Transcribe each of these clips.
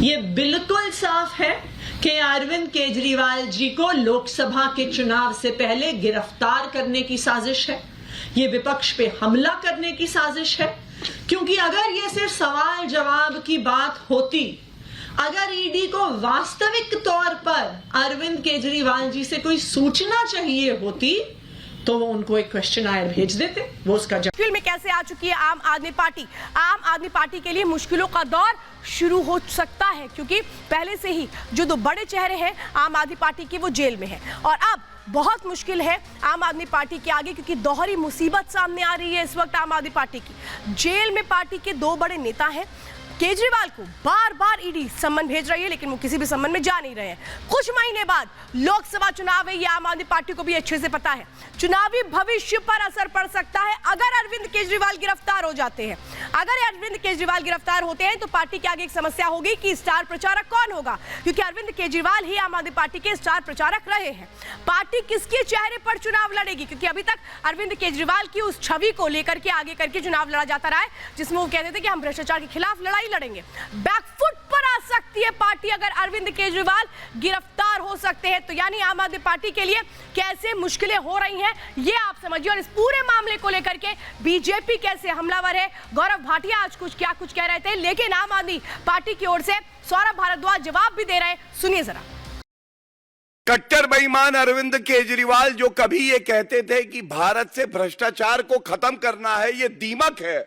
ये बिल्कुल साफ है कि अरविंद केजरीवाल जी को लोकसभा के चुनाव से पहले गिरफ्तार करने की साजिश है। ये विपक्ष पे हमला करने की साजिश है, क्योंकि अगर ये सिर्फ सवाल जवाब की बात होती, अगर ईडी को वास्तविक तौर पर अरविंद केजरीवाल जी से कोई सूचना चाहिए होती तो वो उनको एक क्वेश्चन आयर भेज देते, वो उसका मुश्किल में कैसे आ चुकी है आम आदमी पार्टी। आम आदमी पार्टी के लिए मुश्किलों का दौर शुरू हो सकता है, क्योंकि पहले से ही जो दो बड़े चेहरे हैं आम आदमी पार्टी के, वो जेल में हैं और अब बहुत मुश्किल है आम आदमी पार्टी के आगे, क्योंकि दोहरी मुसीबत सामने आ रही है इस वक्त आम आदमी पार्टी की। जेल में पार्टी के दो बड़े नेता हैं। केजरीवाल को बार बार ईडी सम्मन भेज रही है, लेकिन वो किसी भी सम्मन में जा नहीं रहे हैं। कुछ महीने बाद लोकसभा चुनाव है, ये आम आदमी पार्टी को भी अच्छे से पता है। चुनावी भविष्य पर असर पड़ सकता है अगर अरविंद केजरीवाल गिरफ्तार हो जाते हैं। अगर अरविंद केजरीवाल गिरफ्तार होते हैं तो पार्टी के आगे एक समस्या होगी कि स्टार प्रचारक कौन होगा, क्योंकि अरविंद केजरीवाल ही आम आदमी पार्टी के स्टार प्रचारक रहे हैं। पार्टी किसके चेहरे पर चुनाव लड़ेगी, क्योंकि अभी तक अरविंद केजरीवाल की उस छवि को लेकर के आगे करके चुनाव लड़ा जाता रहा है, जिसमें वो कहते थे कि हम भ्रष्टाचार के खिलाफ लड़ाई लड़ेंगे। बैकफुट पर आ सकती है पार्टी अगर अरविंद केजरीवाल गिरफ्तार हो सकते हैं तो, यानी आम आदमी पार्टी के लिए कैसे मुश्किलें हो रही हैं ये आप समझिए। और इस पूरे मामले को लेकर के बीजेपी कैसे हमलावर है। गौरव भाटिया आज कुछ कह रहे थे, लेकिन आम आदमी पार्टी की ओर से सौरभ भारद्वाज जवाब भी दे रहे हैं, सुनिए जरा। कट्टर बेईमान अरविंद केजरीवाल जो कभी ये कहते थे कि भारत से भ्रष्टाचार को खत्म करना है, ये दीमक है।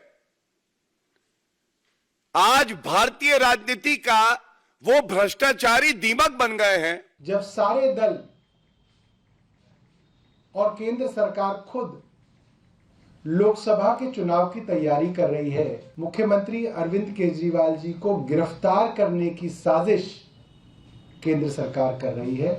आज भारतीय राजनीति का वो भ्रष्टाचारी दीमक बन गए हैं। जब सारे दल और केंद्र सरकार खुद लोकसभा के चुनाव की तैयारी कर रही है, मुख्यमंत्री अरविंद केजरीवाल जी को गिरफ्तार करने की साजिश केंद्र सरकार कर रही है।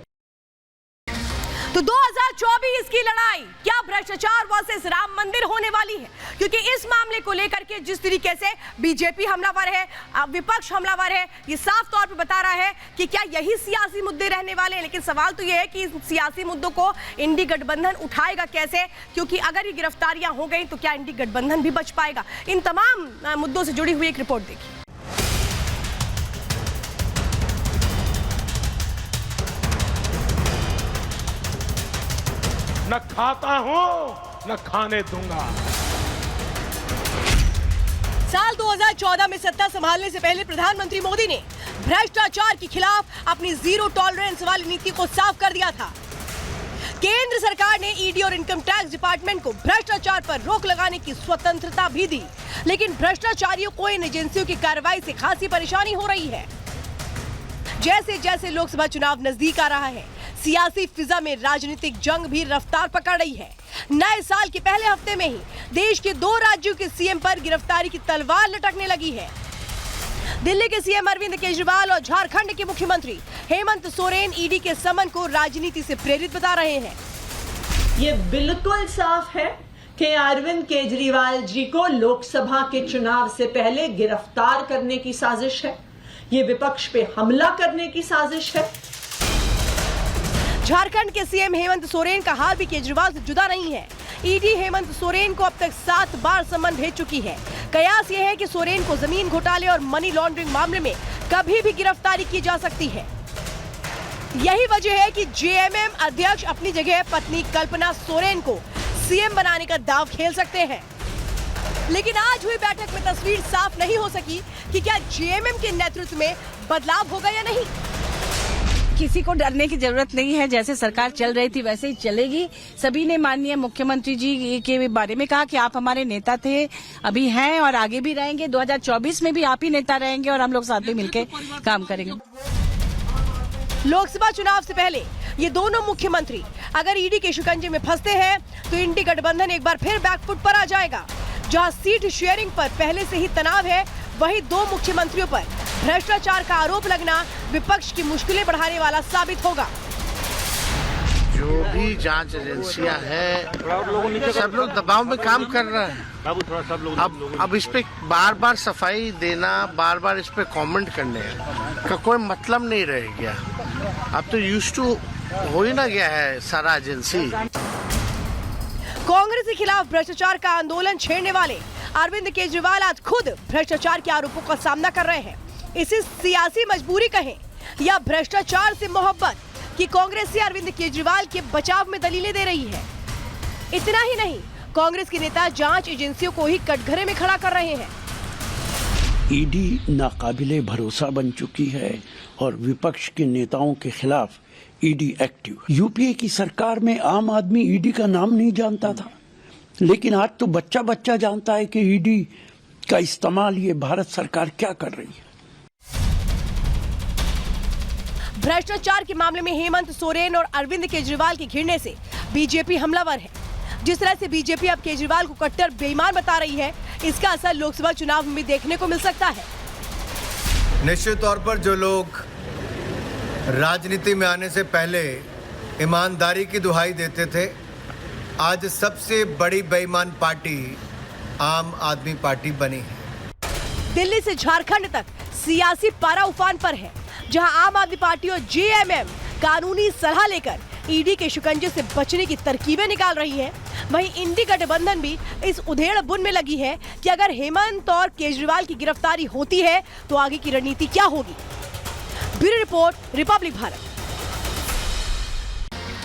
तो 2024 की लड़ाई क्या भ्रष्टाचार वर्सेस राम मंदिर होने वाली है, क्योंकि इस मामले को लेकर के जिस तरीके से बीजेपी हमलावर है, विपक्ष हमलावर है, ये साफ तौर पे बता रहा है कि क्या यही सियासी मुद्दे रहने वाले हैं। लेकिन सवाल तो ये है कि इस सियासी मुद्दों को इंडी गठबंधन उठाएगा कैसे, क्योंकि अगर ये गिरफ्तारियां हो गई तो क्या इंडी गठबंधन भी बच पाएगा। इन तमाम मुद्दों से जुड़ी हुई एक रिपोर्ट देखिए। न खाता हूं न खाने दूंगा। साल 2014 में सत्ता संभालने से पहले प्रधानमंत्री मोदी ने भ्रष्टाचार के खिलाफ अपनी जीरो टॉलरेंस वाली नीति को साफ कर दिया था। केंद्र सरकार ने ईडी और इनकम टैक्स डिपार्टमेंट को भ्रष्टाचार पर रोक लगाने की स्वतंत्रता भी दी, लेकिन भ्रष्टाचारियों को इन एजेंसियों की कार्रवाई से खासी परेशानी हो रही है। जैसे जैसे लोकसभा चुनाव नजदीक आ रहा है, सियासी फिजा में राजनीतिक जंग भी रफ्तार पकड़ रही है। नए साल के पहले हफ्ते में ही देश के दो राज्यों के सीएम पर गिरफ्तारी की तलवार लटकने लगी है। दिल्ली के सीएम अरविंद केजरीवाल और झारखंड के मुख्यमंत्री हेमंत सोरेन ईडी के समन को राजनीति से प्रेरित बता रहे हैं। ये बिल्कुल साफ है कि अरविंद केजरीवाल जी को लोकसभा के चुनाव से पहले गिरफ्तार करने की साजिश है। ये विपक्ष पे हमला करने की साजिश है। झारखंड के सीएम हेमंत सोरेन का हाल भी केजरीवाल से जुदा नहीं है। ईडी हेमंत सोरेन को अब तक 7 बार सम्मन भेज चुकी है। कयास यह है कि सोरेन को जमीन घोटाले और मनी लॉन्ड्रिंग मामले में कभी भी गिरफ्तारी की जा सकती है। यही वजह है कि जेएमएम अध्यक्ष अपनी जगह पत्नी कल्पना सोरेन को सीएम बनाने का दांव खेल सकते हैं। लेकिन आज हुई बैठक में तस्वीर साफ नहीं हो सकी कि क्या जेएमएम के नेतृत्व में बदलाव होगा या नहीं। किसी को डरने की जरूरत नहीं है। जैसे सरकार चल रही थी वैसे ही चलेगी। सभी ने माननीय मुख्यमंत्री जी के बारे में कहा कि आप हमारे नेता थे, अभी हैं और आगे भी रहेंगे। 2024 में भी आप ही नेता रहेंगे और हम लोग साथ में मिलकर काम करेंगे। लोकसभा चुनाव से पहले ये दोनों मुख्यमंत्री अगर ईडी के शिकंजे में फंसते हैं तो इंडी गठबंधन एक बार फिर बैकफुट पर आ जाएगा। जहां सीट शेयरिंग पर पहले से ही तनाव है, वहीं दो मुख्यमंत्रियों पर भ्रष्टाचार का आरोप लगना विपक्ष की मुश्किलें बढ़ाने वाला साबित होगा। जो भी जांच एजेंसियां हैं सब लोग दबाव में काम कर रहे हैं। अब इस पे बार बार सफाई देना, बार बार इस पे कमेंट करने का कोई मतलब नहीं रह गया। अब तो यूज्ड टू हो ही ना गया है सारा एजेंसी। कांग्रेस के खिलाफ भ्रष्टाचार का आंदोलन छेड़ने वाले अरविंद केजरीवाल आज खुद भ्रष्टाचार के आरोपों का सामना कर रहे हैं। इसे सियासी मजबूरी कहें या भ्रष्टाचार से मोहब्बत कि कांग्रेस अरविंद केजरीवाल के बचाव में दलीलें दे रही है। इतना ही नहीं, कांग्रेस के नेता जांच एजेंसियों को ही कटघरे में खड़ा कर रहे हैं। ईडी नाकाबिले भरोसा बन चुकी है और विपक्ष के नेताओं के खिलाफ ईडी एक्टिव। यूपीए की सरकार में आम आदमी ईडी का नाम नहीं जानता था, लेकिन आज तो बच्चा बच्चा जानता है कि ईडी का इस्तेमाल ये भारत सरकार क्या कर रही है। भ्रष्टाचार के मामले में हेमंत सोरेन और अरविंद केजरीवाल के घिरने से बीजेपी हमलावर है। जिस तरह से बीजेपी अब केजरीवाल को कट्टर बेईमान बता रही है, इसका असर लोकसभा चुनाव में भी देखने को मिल सकता है। निश्चित तौर पर जो लोग राजनीति में आने से पहले ईमानदारी की दुहाई देते थे, आज सबसे बड़ी बेईमान पार्टी आम आदमी पार्टी बनी है। दिल्ली से झारखंड तक सियासी पारा उफान पर है, जहां आम आदमी पार्टी और जेएमएम कानूनी सलाह लेकर ईडी के शिकंजे से बचने की तरकीबें निकाल रही है। वहीं इंडी गठबंधन भी इस उधेड़ बुन में लगी है कि अगर हेमंत और केजरीवाल की गिरफ्तारी होती है तो आगे की रणनीति क्या होगी। Bureau report, Republic Bharat.